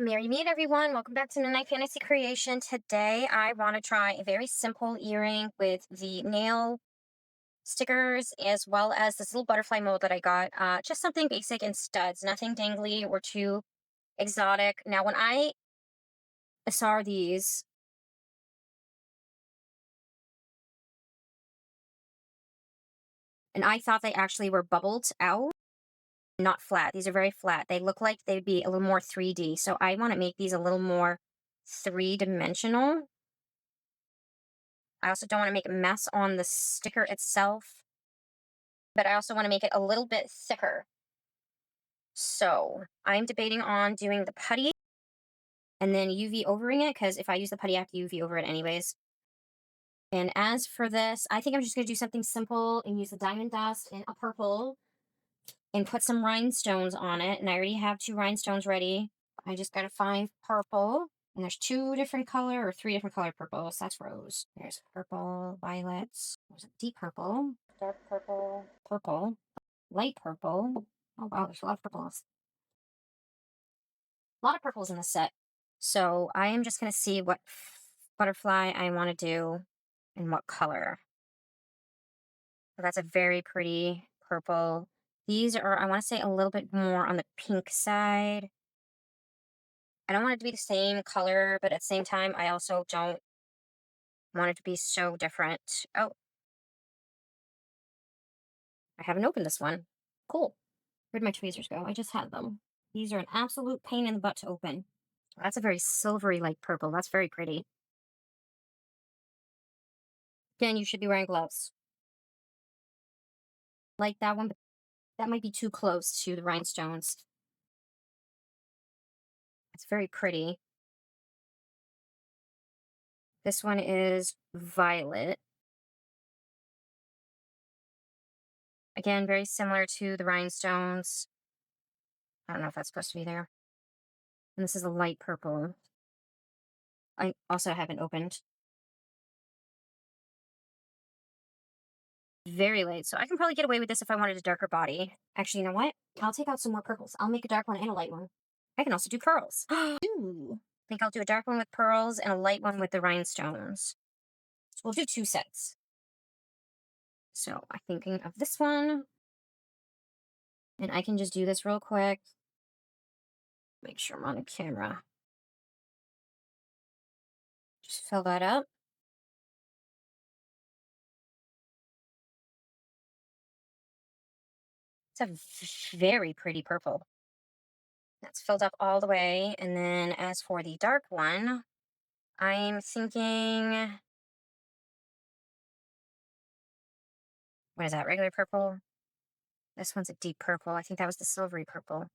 Merry meet everyone. Welcome back to Midnight Fantasy Creation. Today I want to try a very simple earring with the nail stickers as well as this little butterfly mold that I got. Just something basic and studs, nothing dangly or too exotic. Now when I saw these, and I thought they actually were bubbled out, not flat. These are very flat. They look like they'd be a little more 3D. So I want to make these a little more three-dimensional. I also don't want to make a mess on the sticker itself, but I also want to make it a little bit thicker. So I'm debating on doing the putty and then UV overing it, because if I use the putty, I have to UV over it anyways. And as for this, I think I'm just going to do something simple and use the diamond dust in a purple and put some rhinestones on it. And I already have 2 rhinestones ready. I just got to find purple. And there's 2 different color or 3 different color purples. That's rose. There's purple, violets. There's a deep purple, dark purple, purple, light purple. Oh wow, there's a lot of purples. A lot of purples in the set. So I am just going to see what butterfly I want to do and what color. So that's a very pretty purple. These are, I want to say, a little bit more on the pink side. I don't want it to be the same color, but at the same time, I also don't want it to be so different. Oh, I haven't opened this one. Cool. Where'd my tweezers go? I just had them. These are an absolute pain in the butt to open. That's a very silvery like purple. That's very pretty. Again, you should be wearing gloves. Like that one, but that might be too close to the rhinestones. It's very pretty. This one is violet. Again, very similar to the rhinestones. I don't know if that's supposed to be there. And this is a light purple. I also haven't opened. Very light, so I can probably get away with this if I wanted a darker body. Actually, you know what? I'll take out some more purples. I'll make a dark one and a light one. I can also do pearls. Ooh. I think I'll do a dark one with pearls and a light one with the rhinestones. So we'll do 2 sets. So I'm thinking of this one. And I can just do this real quick. Make sure I'm on camera. Just fill that up. It's a very pretty purple. That's filled up all the way. And then as for the dark one, I'm thinking, what is that, regular purple? This one's a deep purple. I think that was the silvery purple.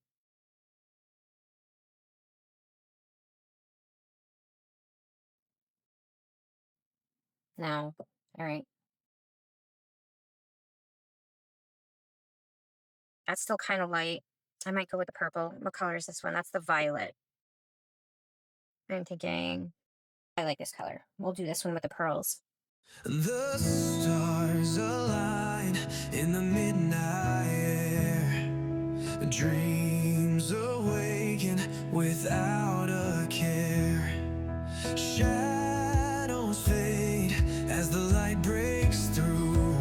No. All right. That's still kind of light. I might go with the purple. What color is this one? That's the violet. I'm thinking, I like this color. We'll do this one with the pearls. The stars align in the midnight air. Dreams awaken without a care. Shadows fade as the light breaks through.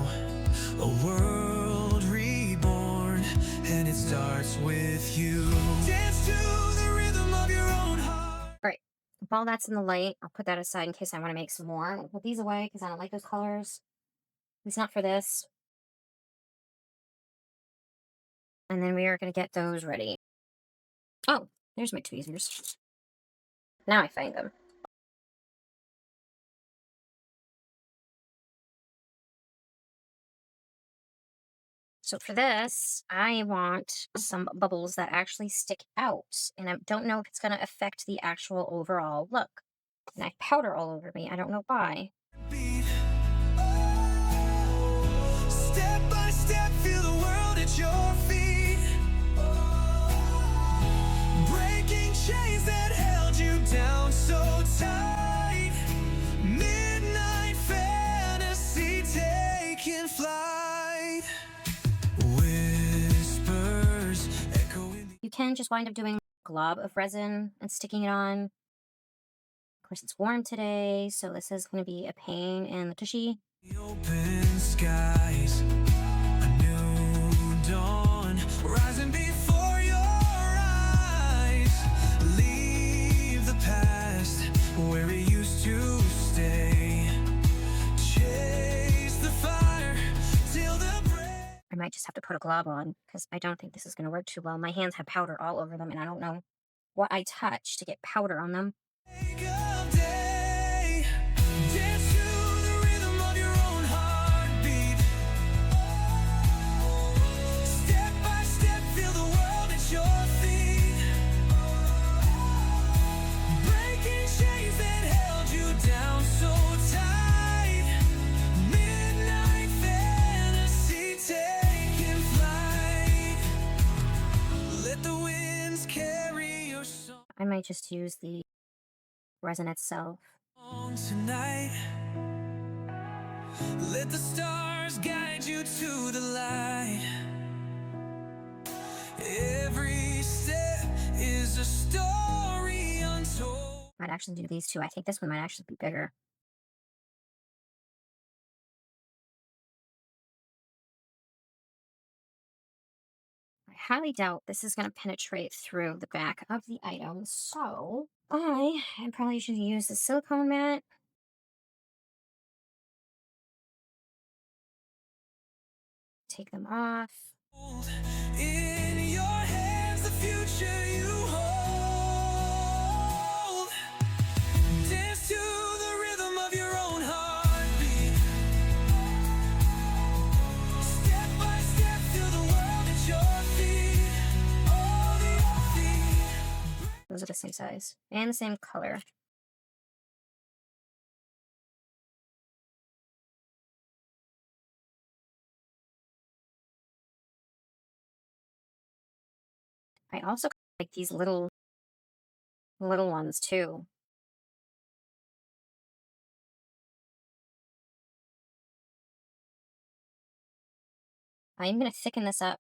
A world reborn, and it starts with you. Dance to the rhythm of your own heart. All right. While that's in the light, I'll put that aside in case I want to make some more. I'll put these away because I don't like those colors. It's not for this. And then we are going to get those ready. Oh, there's my tweezers. Now I find them. So for this, I want some bubbles that actually stick out. And I don't know if it's going to affect the actual overall look. And I have powder all over me. I don't know why. Step by step, feel the world at your feet. Breaking chains that held you down so tight. Midnight fantasy taking flight. Whispers echo in the You can just wind up doing glob of resin and sticking it on. Of course, it's warm today, so this is going to be a pain in the tushy. The open skies, a new dawn rising before your eyes. Leave the past where it used to stay. Chase the fire till the break. I might just have to put a glob on because I don't think this is going to work too well. My hands have powder all over them, and I don't know what I touch to get powder on them. Of day. Dance to the rhythm of your own heartbeat. Step by step, feel the world at your feet. Breaking chains that held you down so tight. Midnight fantasy taking flight. Let the winds carry your song I might just use the resin itself. tonight. Let the stars guide you to the light. Every step is a story untold. Might actually do these two. I think this one might actually be bigger. I highly doubt this is going to penetrate through the back of the item, so I probably should use the silicone mat. Take them off. In your hands, the future you hold. Dance to the rhythm of your own heartbeat. Step by step, feel the world at your feet. All the feet. Those are the same size and the same color. I also like these little ones too. I'm going to thicken this up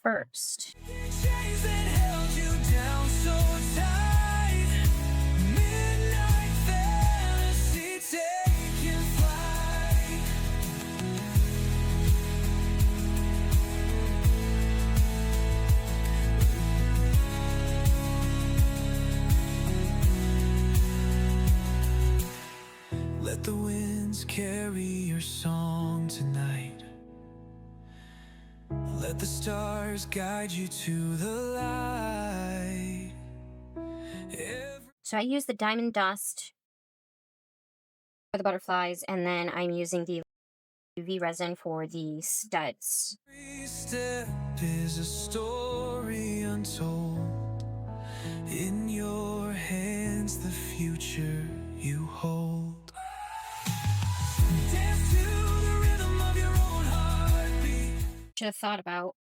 first. Chains that held you down so tight. Midnight fantasy taking flight. Let the winds carry your song tonight. Let the stars guide you to the light. So I use the diamond dust for the butterflies, and then I'm using the UV resin for the studs. Every step is a story untold. In your hands, the future you hold. Dance to the rhythm of your own heartbeat. Should have thought about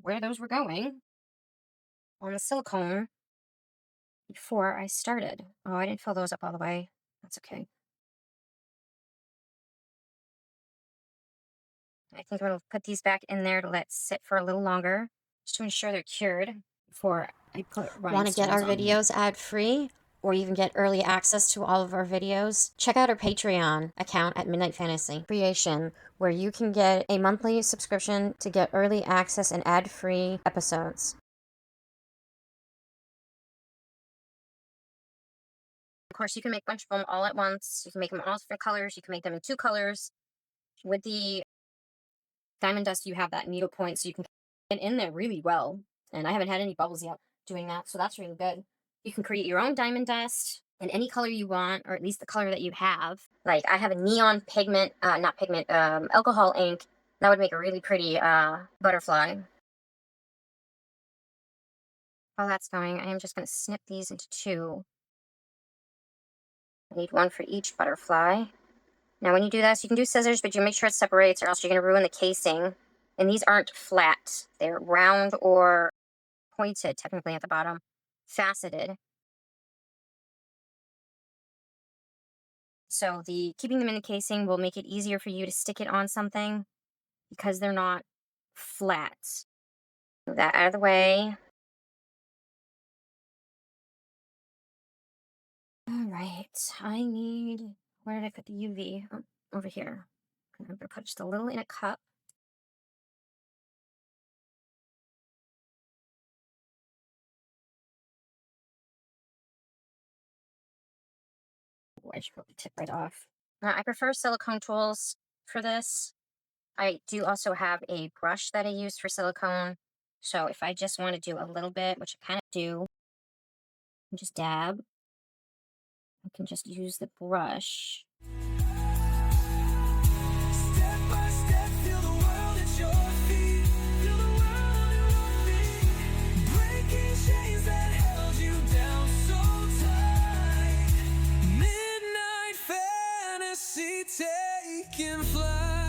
where those were going on the silicone before I started. Oh, I didn't fill those up all the way. That's okay. I think I'm going to put these back in there to let sit for a little longer, just to ensure they're cured before I put Want to get our rhinestones on them. videos ad-free or even get early access to all of our videos? Check out our Patreon account at Midnight Fantasy Creation, where you can get a monthly subscription to get early access and ad-free episodes. Of course, you can make a bunch of them all at once. You can make them all different colors. You can make them in 2 colors. With the diamond dust, you have that needle point, so you can get in there really well. And I haven't had any bubbles yet doing that, so that's really good. You can create your own diamond dust in any color you want, or at least the color that you have. Like I have a neon pigment, not pigment, alcohol ink. That would make a really pretty butterfly. While that's going, I am just going to snip these into 2. I need 1 for each butterfly. Now when you do this, you can do scissors, but you make sure it separates or else you're going to ruin the casing. And these aren't flat. They're round or pointed, technically at the bottom, faceted. So the keeping them in the casing will make it easier for you to stick it on something because they're not flat. Move that out of the way. All right, I need, where did I put the UV? Oh, over here. I'm gonna put just a little in a cup. Oh, I should put the tip right off. I prefer silicone tools for this. I do also have a brush that I use for silicone. So if I just want to do a little bit, which I kind of do, and just dab, I can just use the brush. Step by step, feel the world at your feet. Feel the world under your feet. Breaking chains that held you down so tight. Midnight fantasy taking flight.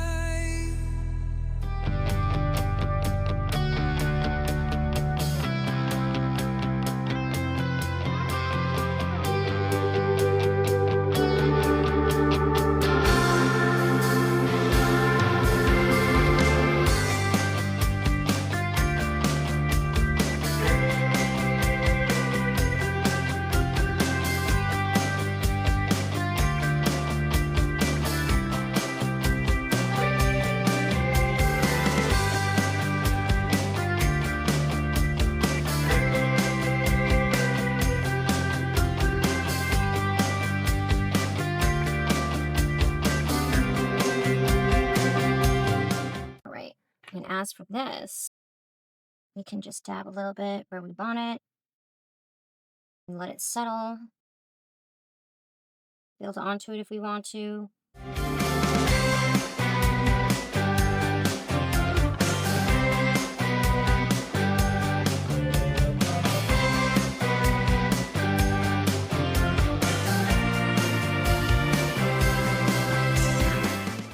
All right. And as for this, we can just dab a little bit where we want it and let it settle. Build onto it if we want to.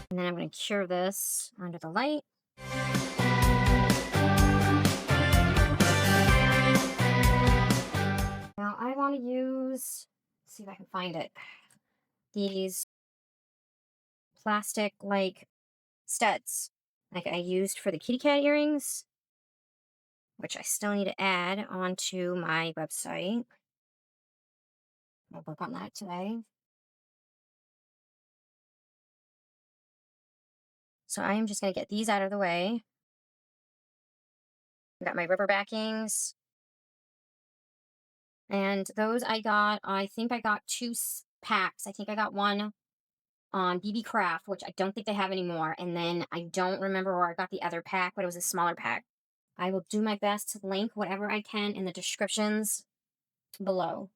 And then I'm going to cure this under the light. Now I want to use, let's see if I can find it, these plastic like studs like I used for the kitty cat earrings, which I still need to add onto my website. I'll work on that today. So I am just going to get these out of the way. I got my rubber backings. And those I think I got two packs. I think I got one on BB Craft, which I don't think they have anymore. And then I don't remember where I got the other pack, but it was a smaller pack. I will do my best to link whatever I can in the descriptions below.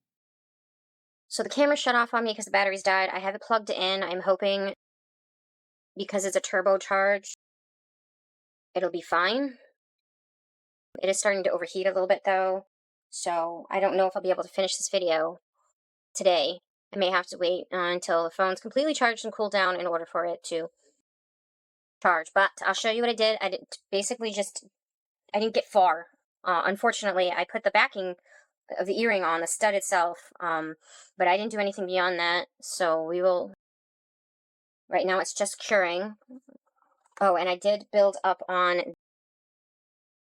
So the camera shut off on me because the batteries died. I have it plugged in. I'm hoping because it's a turbocharged, it'll be fine. It is starting to overheat a little bit though. So I don't know if I'll be able to finish this video today. I may have to wait until the phone's completely charged and cooled down in order for it to charge. But I'll show you what I did. I didn't get far. Unfortunately, I put the backing of the earring on, the stud itself, but I didn't do anything beyond that. So we will, right now it's just curing. Oh, and I did build up on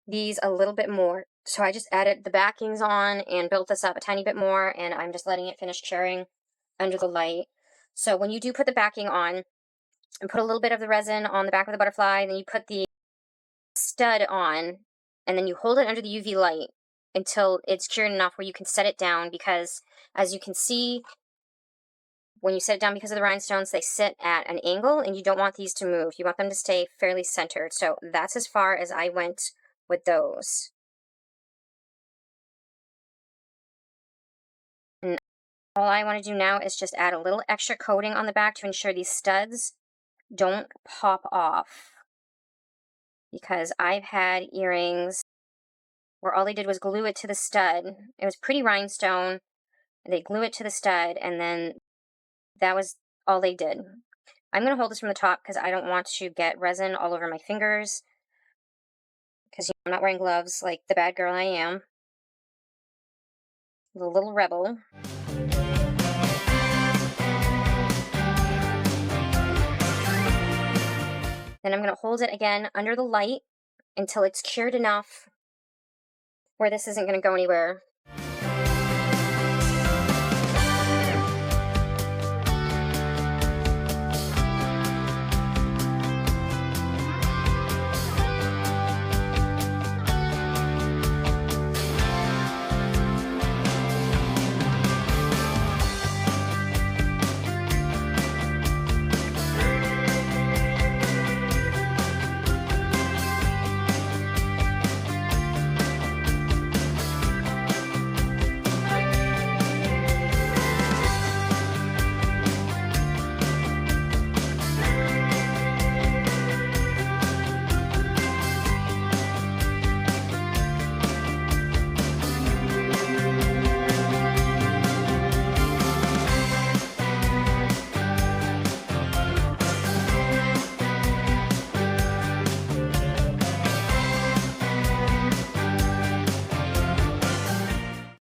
these a little bit more. So I just added the backings on and built this up a tiny bit more, and I'm just letting it finish curing under the light. So when you do put the backing on, and put a little bit of the resin on the back of the butterfly, then you put the stud on, and then you hold it under the UV light until it's cured enough where you can set it down, because as you can see, when you set it down, because of the rhinestones, they sit at an angle, and you don't want these to move. You want them to stay fairly centered. So that's as far as I went with those. And all I want to do now is just add a little extra coating on the back to ensure these studs don't pop off. Because I've had earrings where all they did was glue it to the stud. It was pretty rhinestone. They glue it to the stud, and then that was all they did. I'm going to hold this from the top because I don't want to get resin all over my fingers, because I'm not wearing gloves like the bad girl I am. The little rebel. Then I'm going to hold it again under the light until it's cured enough where this isn't going to go anywhere.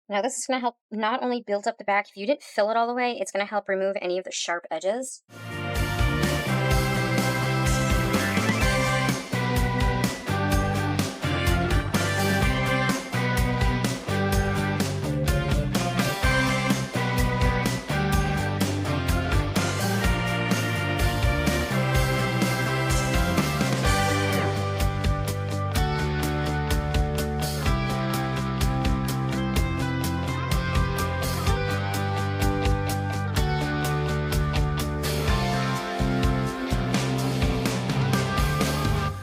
Now this is going to help not only build up the back, if you didn't fill it all the way, it's going to help remove any of the sharp edges.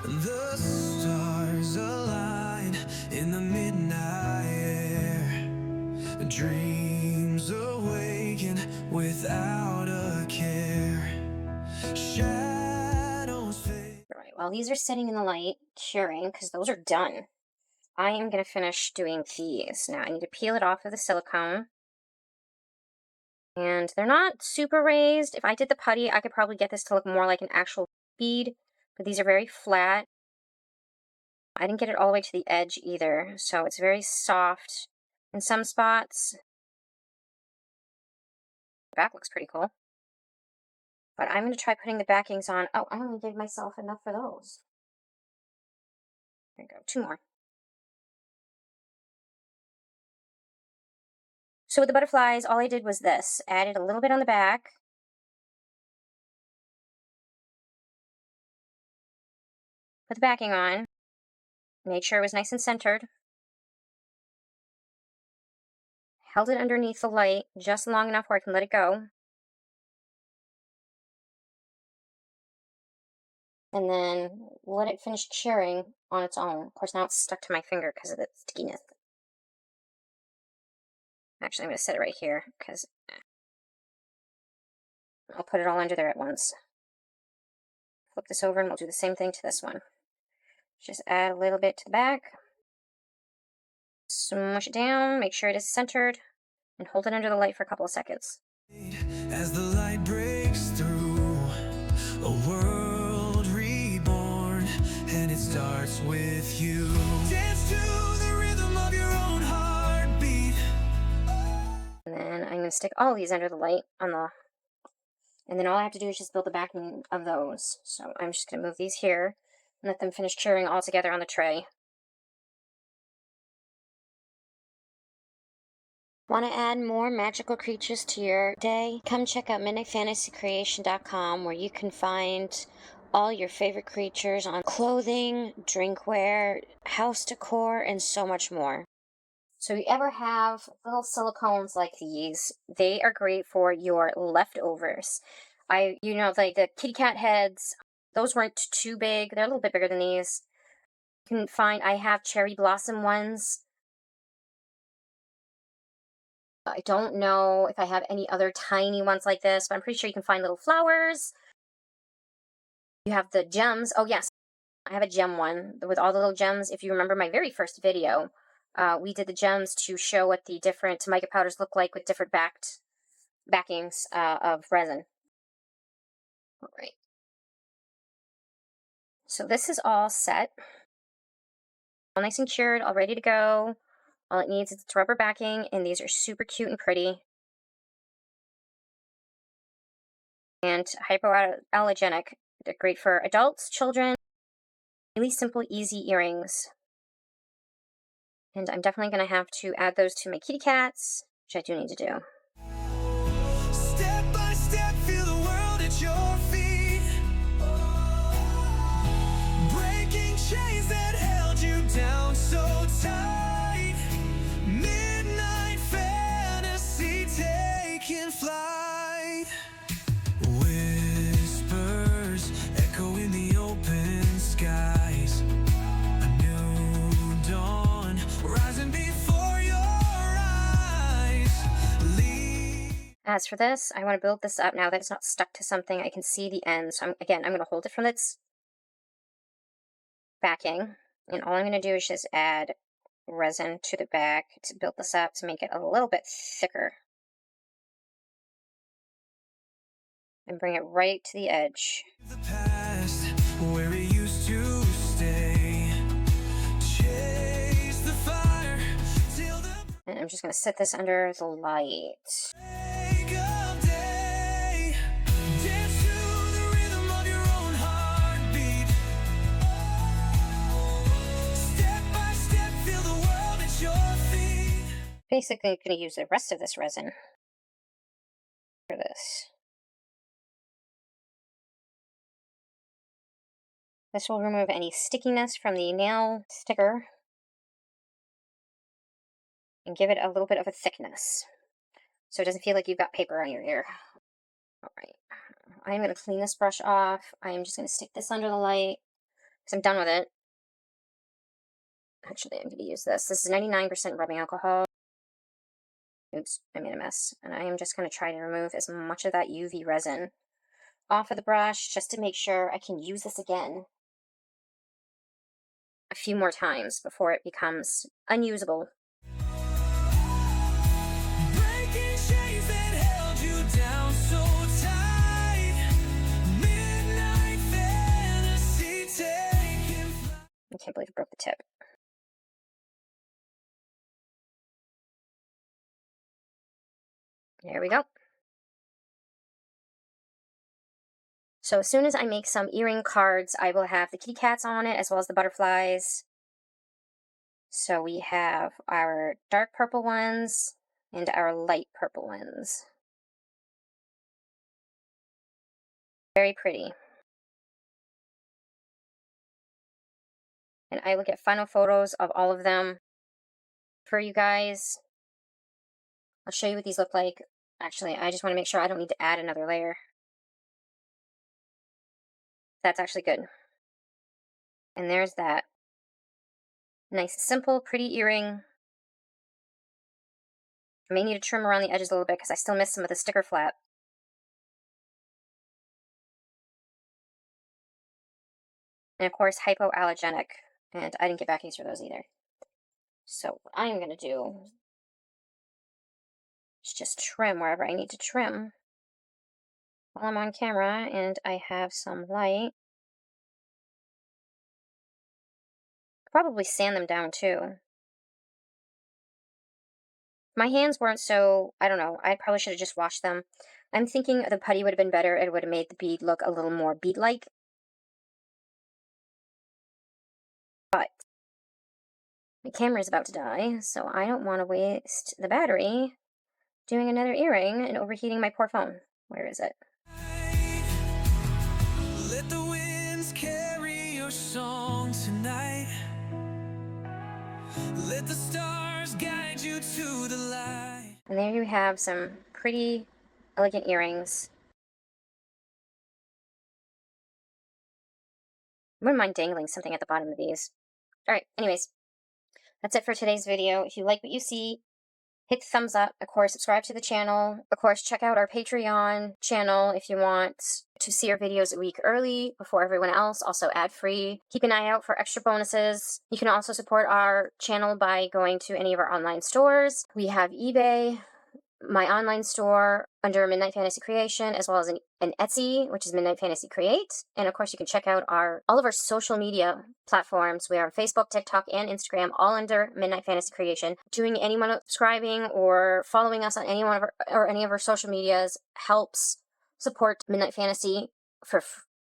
The stars align in the midnight air. Dreams awaken without a care. Shadows fade. All right, while these are sitting in the light, curing, because those are done, I am going to finish doing these. Now I need to peel it off of the silicone. And they're not super raised. If I did the putty, I could probably get this to look more like an actual bead, but these are very flat. I didn't get it all the way to the edge either, so it's very soft in some spots. The back looks pretty cool. But I'm going to try putting the backings on. Oh, I only gave myself enough for those. There you go, 2 more. So with the butterflies, all I did was this. Added a little bit on the back. Put the backing on. Made sure it was nice and centered. Held it underneath the light just long enough where I can let it go. And then let it finish curing on its own. Of course, now it's stuck to my finger because of the stickiness. Actually, I'm going to set it right here because I'll put it all under there at once. Flip this over and we'll do the same thing to this one. Just add a little bit to the back. Smush it down, make sure it is centered, and hold it under the light for a couple of seconds. As the light breaks through, a world reborn, and it starts with you. Dance to the rhythm of your own heartbeat. And then I'm going to stick all these under the light and then all I have to do is just build the backing of those. So I'm just going to move these here and let them finish curing all together on the tray. Want to add more magical creatures to your day? Come check out midnightfantasycreation.com, where you can find all your favorite creatures on clothing, drinkware, house decor, and so much more. So if you ever have little silicones like these, they are great for your leftovers. Like the kitty cat heads, those weren't too big. They're a little bit bigger than these. You can find, I have cherry blossom ones. I don't know if I have any other tiny ones like this, but I'm pretty sure you can find little flowers. You have the gems. Oh yes, I have a gem one with all the little gems. If you remember my very first video, we did the gems to show what the different mica powders look like with different backings of resin. All right. So this is all set. All nice and cured, all ready to go. All it needs is its rubber backing, and these are super cute and pretty. And hypoallergenic. They're great for adults, children. Really simple, easy earrings. And I'm definitely going to have to add those to my kitty cats, which I do need to do. Step by step, feel the world at your feet. Breaking chains that held you down so tight. Midnight fantasy taking flight. Whispers echo in the open skies. A new dawn rising before your eyes. As for this, I want to build this up now that it's not stuck to something. I can see the end. So I'm going to hold it from its backing. And all I'm going to do is just add resin to the back to build this up to make it a little bit thicker. And bring it right to the edge. The past, where it used to stay. Chase the fire till the... And I'm just going to set this under the light. Wake up day, dance to the rhythm of your own heartbeat. Step by step, feel the world at your feet. Basically, I'm going to use the rest of this resin for this. This will remove any stickiness from the nail sticker and give it a little bit of a thickness, so it doesn't feel like you've got paper on your ear. All right, I'm going to clean this brush off. I'm just going to stick this under the light because I'm done with it. Actually, I'm going to use this. This is 99% rubbing alcohol. Oops, I made a mess. And I am just going to try to remove as much of that UV resin off of the brush just to make sure I can use this again a few more times before it becomes unusable. Breaking chains that held you down so tight. Midnight fantasy taking flight. I can't believe I broke the tip. There we go. So as soon as I make some earring cards, I will have the kitty cats on it as well as the butterflies. So we have our dark purple ones and our light purple ones. Very pretty. And I will get final photos of all of them for you guys. I'll show you what these look like. Actually, I just want to make sure I don't need to add another layer. That's actually good. And there's that. Nice, simple, pretty earring. I may need to trim around the edges a little bit because I still miss some of the sticker flap. And of course, hypoallergenic. And I didn't get backies for those either. So what I'm going to do is just trim wherever I need to trim while I'm on camera and I have some light. Probably sand them down too. My hands weren't so, I don't know, I probably should have just washed them. I'm thinking the putty would have been better. It would have made the bead look a little more bead-like. But my camera is about to die, so I don't want to waste the battery doing another earring and overheating my poor phone. Where is it? Let the winds carry your song tonight. Let the stars guide you to the light. And there you have some pretty elegant earrings. I wouldn't mind dangling something at the bottom of these. Alright, anyways, that's it for today's video. If you like what you see, hit the thumbs up. Of course, subscribe to the channel. Of course, check out our Patreon channel if you want to see our videos a week early before everyone else, also ad-free. Keep an eye out for extra bonuses. You can also support our channel by going to any of our online stores. We have eBay, my online store under Midnight Fantasy Creation, as well as an Etsy, which is Midnight Fantasy Create. And of course, you can check out all of our social media platforms. We are on Facebook, TikTok, and Instagram, all under Midnight Fantasy Creation. Doing anyone subscribing or following us on any one of any of our social medias helps support Midnight Fantasy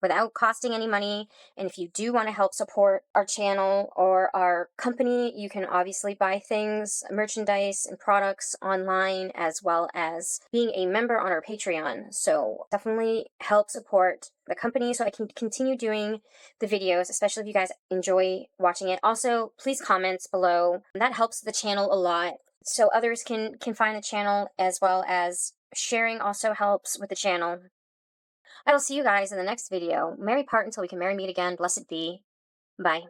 without costing any money. And if you do want to help support our channel or our company, you can obviously buy things, merchandise and products online, as well as being a member on our Patreon. So definitely help support the company so I can continue doing the videos, especially if you guys enjoy watching it. Also, please comment below. That helps the channel a lot, so others can find the channel, as well as sharing also helps with the channel. I will see you guys in the next video. Merry part until we can merry meet again. Blessed be. Bye.